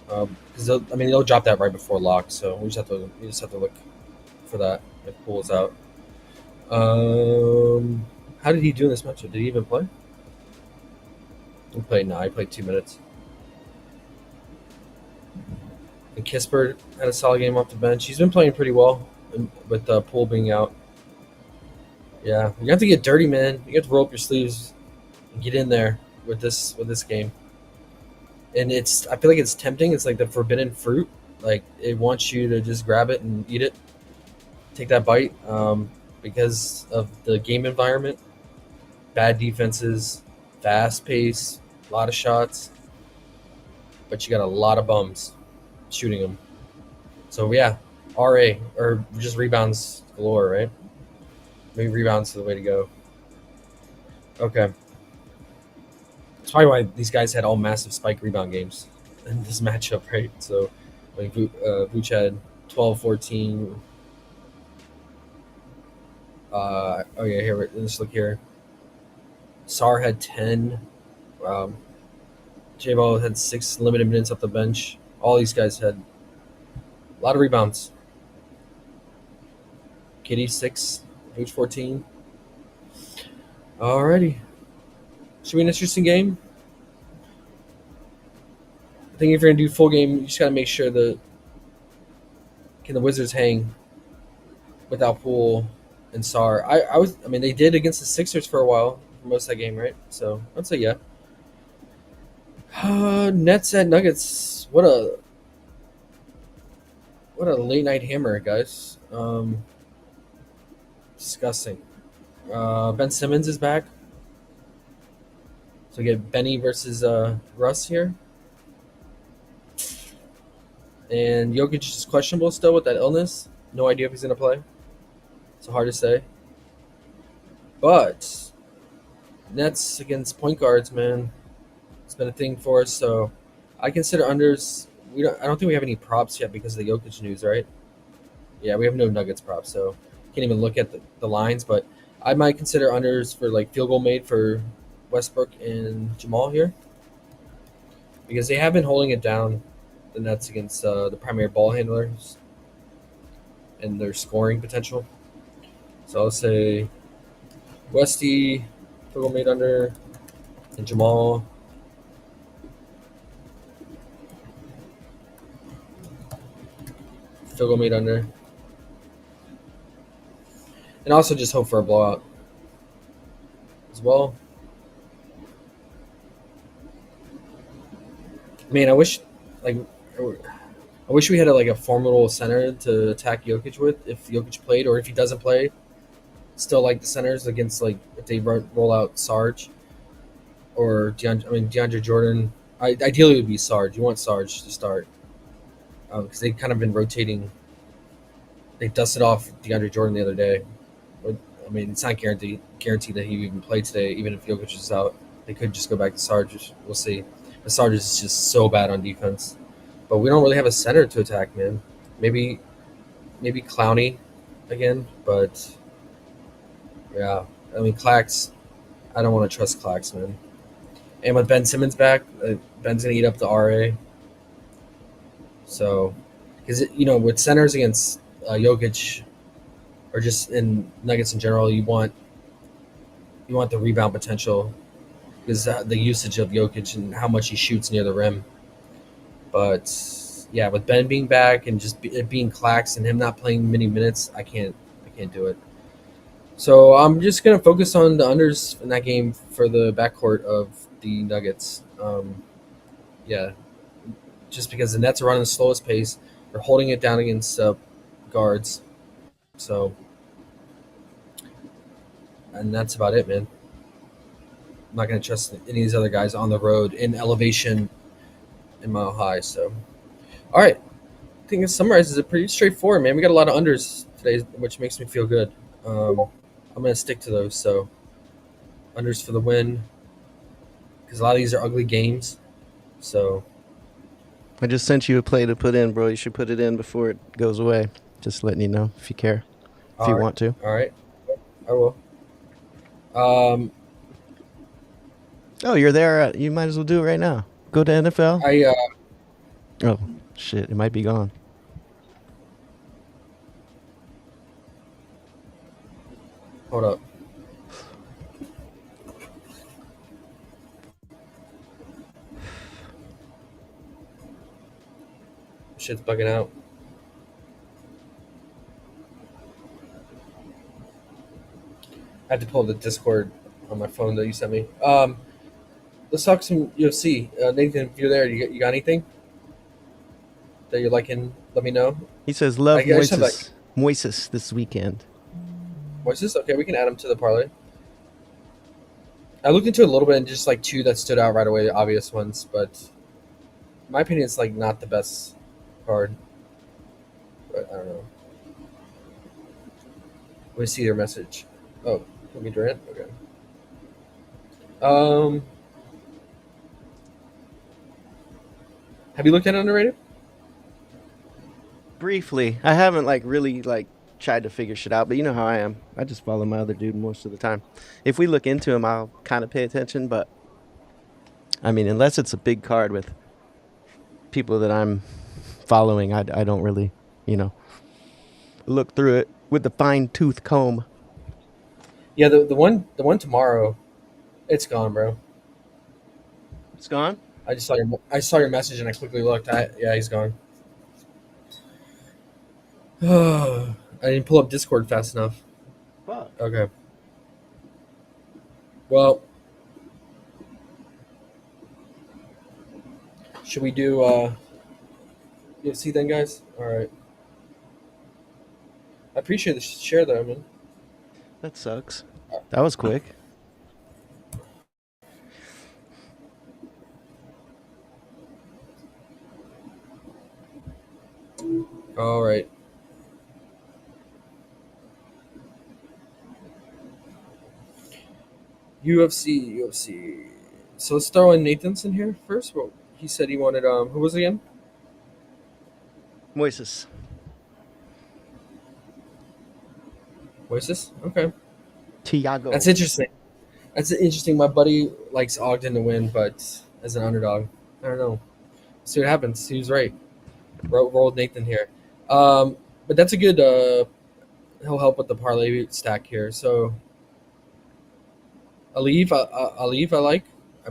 because they'll drop that right before lock. So we just have to look for that if Poole is out. How did he do in this matchup? Did he even play? He played. No, he played 2 minutes. And Kispert had a solid game off the bench. He's been playing pretty well with Poole being out. Yeah, you have to get dirty, man. You have to roll up your sleeves and get in there with this game. And I feel like it's tempting. It's like the forbidden fruit. Like it wants you to just grab it and eat it, take that bite, because of the game environment, bad defenses, fast pace, a lot of shots, but you got a lot of bums shooting them. So yeah, RA or just rebounds galore, right? Maybe rebounds are the way to go. Okay. That's probably why these guys had all massive spike rebound games in this matchup, right? So, like, Vooch had 12, 14. Here, let's look here. Sar had 10. J-Ball had 6 limited minutes off the bench. All these guys had a lot of rebounds. Kitty 6, Vooch 14. Alrighty. Should be an interesting game. I think if you're gonna do full game, you just gotta make sure can the Wizards hang without Poole and Sar. They did against the Sixers for a while, for most of that game, right? So I'd say yeah. Nets at Nuggets. What a late night hammer, guys. Disgusting. Ben Simmons is back. So we get Benny versus Russ here. And Jokic is questionable still with that illness. No idea if he's going to play. It's hard to say. But Nets against point guards, man. It's been a thing for us. So I consider unders. I don't think we have any props yet because of the Jokic news, right? Yeah, we have no Nuggets props, so can't even look at the lines. But I might consider unders for like field goal made for Westbrook and Jamal here because they have been holding it down, the Nets, against the primary ball handlers and their scoring potential. So I'll say Westy, field goal made under, and Jamal. Field goal made under. And also just hope for a blowout as well. Man, I wish we had a formidable center to attack Jokic with if Jokic played, or if he doesn't play, still like the centers against if they roll out Sarge or DeAndre Jordan. Ideally it would be Sarge. You want Sarge to start because they've kind of been rotating. They dusted off DeAndre Jordan the other day. It's not guaranteed that he even played today, even if Jokic is out. They could just go back to Sarge. We'll see. But Sarge is just so bad on defense. But we don't really have a center to attack, man. Maybe Clowney again, but yeah. Clax, I don't want to trust Clax, man. And with Ben Simmons back, Ben's going to eat up the RA. So, because, with centers against Jokic, or just in Nuggets in general, you want the rebound potential because the usage of Jokic and how much he shoots near the rim. But yeah, with Ben being back and just it being Clax and him not playing many minutes, I can't do it. So I'm just gonna focus on the unders in that game for the backcourt of the Nuggets. Yeah, just because the Nets are running the slowest pace, they're holding it down against guards. So, and that's about it, man. I'm not going to trust any of these other guys on the road in elevation in Mile High. So, all right. I think it summarizes it pretty straightforward, man. We got a lot of unders today, which makes me feel good. I'm going to stick to those. So, unders for the win because a lot of these are ugly games. So, I just sent you a play to put in, bro. You should put it in before it goes away. Just letting you know if you care, if all you right. want to. All right. I will. Um, Oh, you're there. You might as well do it right now. Go to NFL. Oh, shit. It might be gone. Hold up. Shit's bugging out. I had to pull the Discord on my phone that you sent me. Let's talk some UFC. Nathan, if you're there, you got anything that you're liking? Let me know. He says, love I just have, Moises this weekend. Voices? Okay, we can add them to the parlay. I looked into it a little bit and just like two that stood out right away, the obvious ones, but in my opinion, it's like not the best card. But I don't know. Let me see your message. Oh, Kobe Durant? Okay. Have you looked at Underrated? Briefly. I haven't really tried to figure shit out, but you know how I am. I just follow my other dude most of the time. If we look into him, I'll kind of pay attention, but I mean, unless it's a big card with people that I'm following, I don't really, look through it with the fine tooth comb. Yeah, the one tomorrow, it's gone, bro. It's gone? I saw your message and I quickly looked. Yeah, he's gone. I didn't pull up Discord fast enough. Fuck. Okay. Well, should we do UFC then, guys? All right. I appreciate the share though, man. That sucks. That was quick. All right. UFC. So let's throw in Nathanson here first. Well, he said he wanted who was it again? Moises. Voices? Okay. Tiago. That's interesting. That's interesting. My buddy likes Ogden to win, but as an underdog, I don't know. See what happens. He was right. Rolled Nathan here. But that's a good. He'll help with the parlay stack here. So Aliv, I like,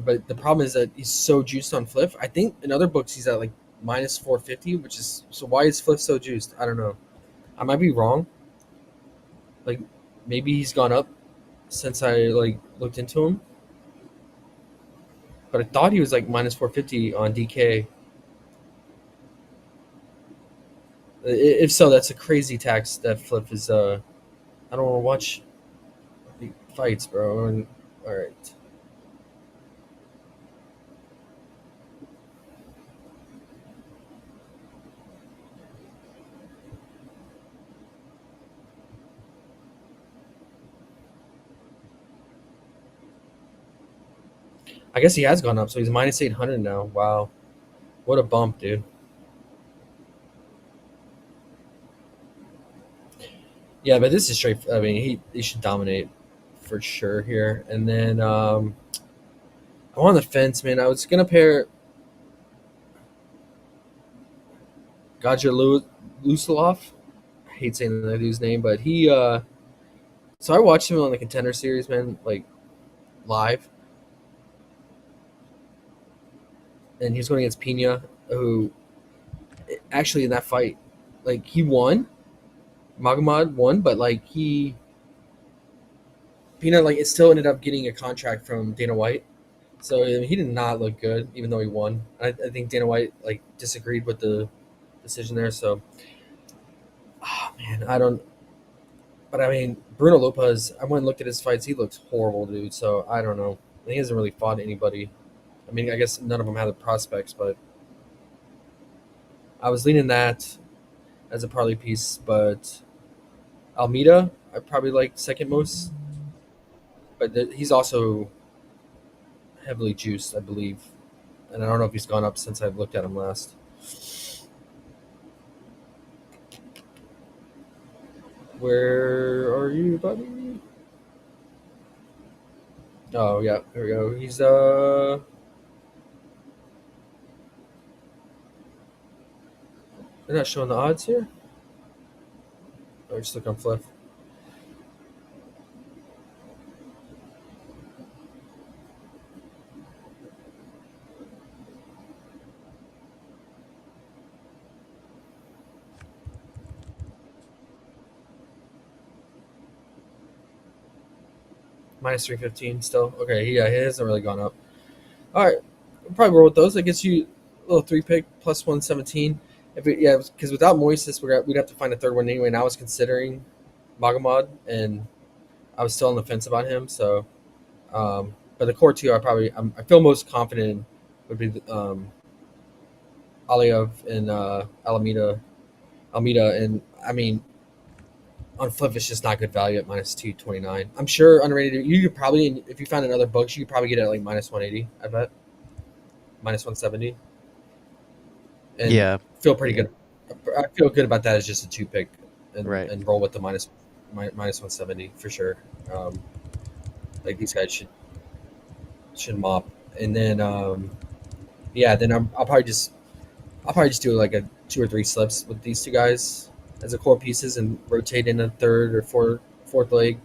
but the problem is that he's so juiced on Fliff. I think in other books he's at like minus 450, which is so. Why is Fliff so juiced? I don't know. I might be wrong. Like maybe he's gone up since I looked into him. But I thought he was like minus 450 on DK. If so, that's a crazy tax that Fliff is. I don't want to watch the fights, bro. All right. I guess he has gone up, so he's minus 800 now. Wow. What a bump, dude. Yeah, but this is straight. I mean, he should dominate for sure here. And then I'm on the fence, man. I was going to pair Gaja Lusalov. I hate saying that dude's name, but he. So I watched him on the Contender Series, man, like live. And he was going against Pena, who actually in that fight, like he won. Magomed won, but Pena it still ended up getting a contract from Dana White. So he did not look good, even though he won. I think Dana White disagreed with the decision there. So, man, I don't. But I mean, Bruno Lopez. I went and looked at his fights. He looks horrible, dude. So I don't know. He hasn't really fought anybody. I mean, I guess none of them had the prospects, but I was leaning that as a parlay piece, but Almeida I probably like second most, but he's also heavily juiced, I believe, and I don't know if he's gone up since I've looked at him last. Where are you, buddy? Oh yeah, here we go. He's they're not showing the odds here. Oh, just look on Fliff. Minus 315 still. Okay, yeah, he hasn't really gone up. All right, we'll probably roll with those. That gets you a little 3-pick plus 117. Because without Moises, we'd have to find a third one anyway. And I was considering Magamad, and I was still on the fence about him. So, but the core two, I feel most confident in would be Aliyev and Alameda. And I mean, on Flip, it's just not good value at minus 229. I'm sure underrated. You could probably, if you found another books, you could probably get it at like minus 180. I bet minus 170. And Yeah. feel pretty good. I feel good about that as just a 2-pick, Right. and roll with the minus 170 for sure. Like these guys should mop, and then then I'll probably just do like a 2 or 3 slips with these two guys as a core pieces and rotate in a third or fourth leg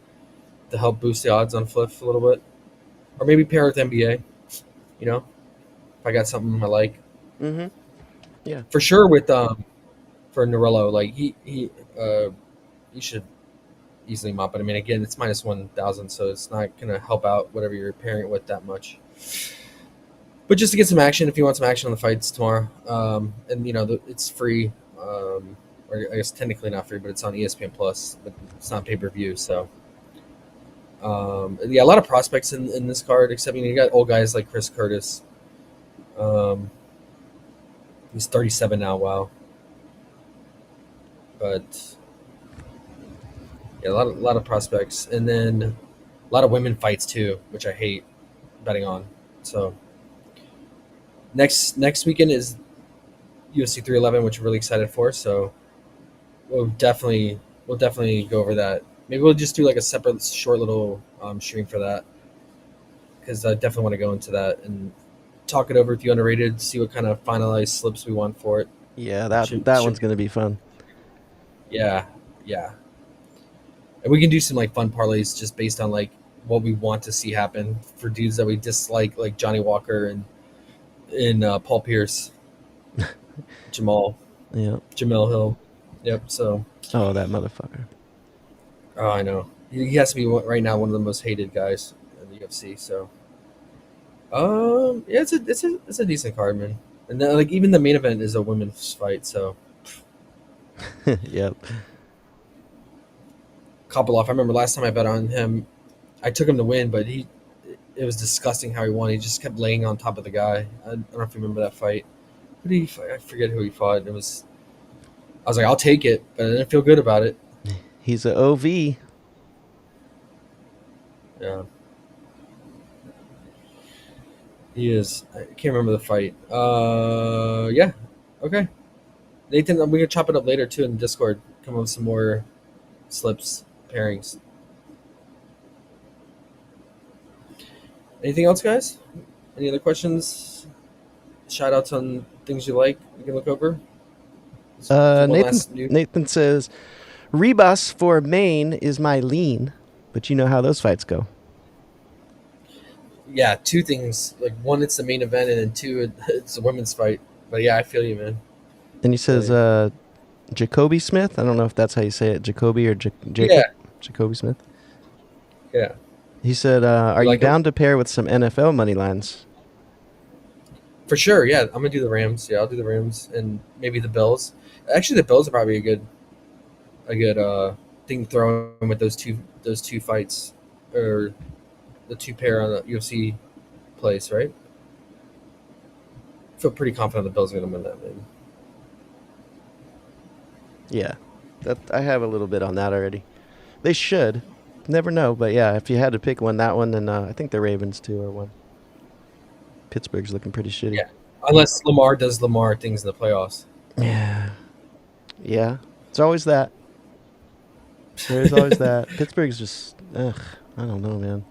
to help boost the odds on Fliff a little bit, or maybe pair with NBA. You know, if I got something I like. Mm-hmm. For sure with for Norello, like he should easily mop it. I mean, again, it's minus 1,000, so it's not gonna help out whatever you're pairing it with that much. But just to get some action, if you want some action on the fights tomorrow, and it's free, or I guess technically not free, but it's on ESPN Plus, but it's not pay-per-view. So a lot of prospects in this card, except you got old guys like Chris Curtis. He's 37 now. Wow. But yeah, a lot of prospects, and then a lot of women fights too, which I hate betting on. So next weekend is UFC 311, which we're really excited for. So we'll definitely go over that. Maybe we'll just do like a separate short little stream for that, because I definitely want to go into that and talk it over with you underrated, see what kind of finalized slips we want for it. Yeah, that one's gonna be fun. Yeah. And we can do some like fun parlays just based on like what we want to see happen for dudes that we dislike, like Johnny Walker and Paul Pierce, Jamel Hill. Yep. So. Oh, that motherfucker. Oh, I know. He has to be right now one of the most hated guys in the UFC. So. Yeah, it's a decent card, man. And then, like, even the main event is a women's fight. So. Yep. Kopylov, I remember last time I bet on him, I took him to win, but it was disgusting how he won. He just kept laying on top of the guy. I don't know if you remember that fight. Who did he fight? I forget who he fought. I was like, I'll take it, but I didn't feel good about it. He's a OV. Yeah. He is. I can't remember the fight. Yeah. Okay. Nathan, we're going to chop it up later, too, in Discord. Come up with some more slips, pairings. Anything else, guys? Any other questions? Shout outs on things you like we can look over? Nathan says, Rebus for Maine is my lean, but you know how those fights go. Yeah, 2 things. Like, 1, it's the main event, and then 2, it's a women's fight. But yeah, I feel you, man. And he says, Jacoby Smith. I don't know if that's how you say it, Jacoby or Jacob. Yeah. Jacoby Smith. Yeah. He said, "Are you down to pair with some NFL money lines?" For sure. Yeah, I'm gonna do the Rams. Yeah, I'll do the Rams and maybe the Bills. Actually, the Bills are probably a good thing to throw in with those two fights, or the 2 pair on the UFC place, right? I feel pretty confident the Bills are gonna win that, man. Yeah, that I have a little bit on that already. They should. Never know, but yeah, if you had to pick one, that one, then I think the Ravens too are one. Pittsburgh's looking pretty shitty. Yeah, unless Lamar does Lamar things in the playoffs. Yeah. Yeah. It's always that. There's always that. Pittsburgh's just, ugh, I don't know, man.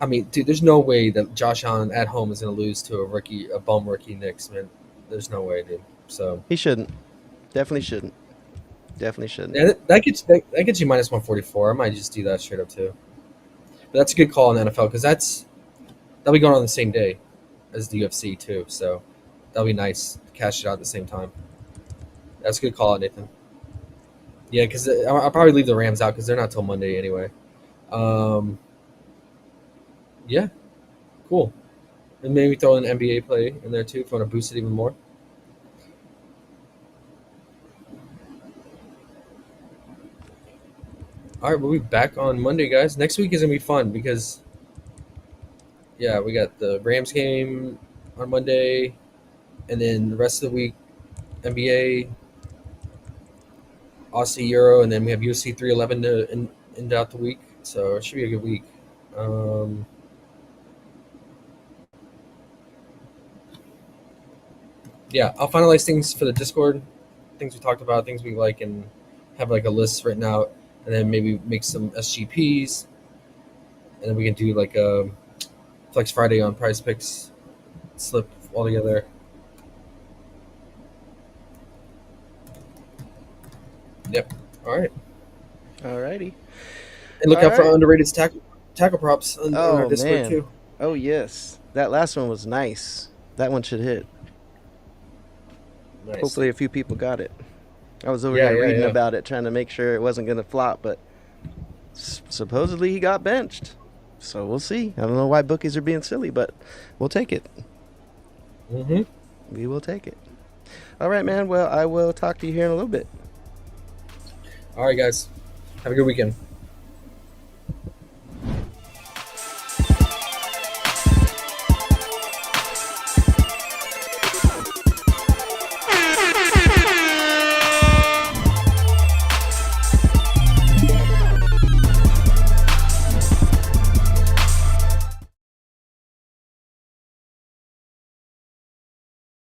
I mean, dude, there's no way that Josh Allen at home is going to lose to a bum rookie Knicks, man. There's no way, dude. So He shouldn't. Definitely shouldn't. Definitely shouldn't. yeah, that gets you minus 144. I might just do that straight up too. But that's a good call in the NFL because that'll be going on the same day as the UFC too. So that'll be nice to cash it out at the same time. That's a good call, Nathan. Yeah, because I'll probably leave the Rams out because they're not till Monday anyway. Yeah, cool. And maybe throw an NBA play in there too if you want to boost it even more. All right, we'll be back on Monday, guys. Next week is going to be fun because, yeah, we got the Rams game on Monday, and then the rest of the week, NBA, Aussie Euro, and then we have UFC 311 to end out the week. So it should be a good week. Yeah, I'll finalize things for the Discord, things we talked about, things we like, and have like a list written out, and then maybe make some SGPs, and then we can do like a Flex Friday on PrizePicks slip all together. Yep. All right. Alrighty. And look All out for right. underrated tackle props on our Oh, Discord man. too. Oh, yes. That last one was nice. That one should hit. Nice. Hopefully a few people got it. I was over Yeah, here yeah, reading yeah. about it, trying to make sure it wasn't going to flop, but supposedly he got benched. So we'll see. I don't know why bookies are being silly, but we'll take it. Mm-hmm. We will take it. All right, man. Well, I will talk to you here in a little bit. All right, guys. Have a good weekend.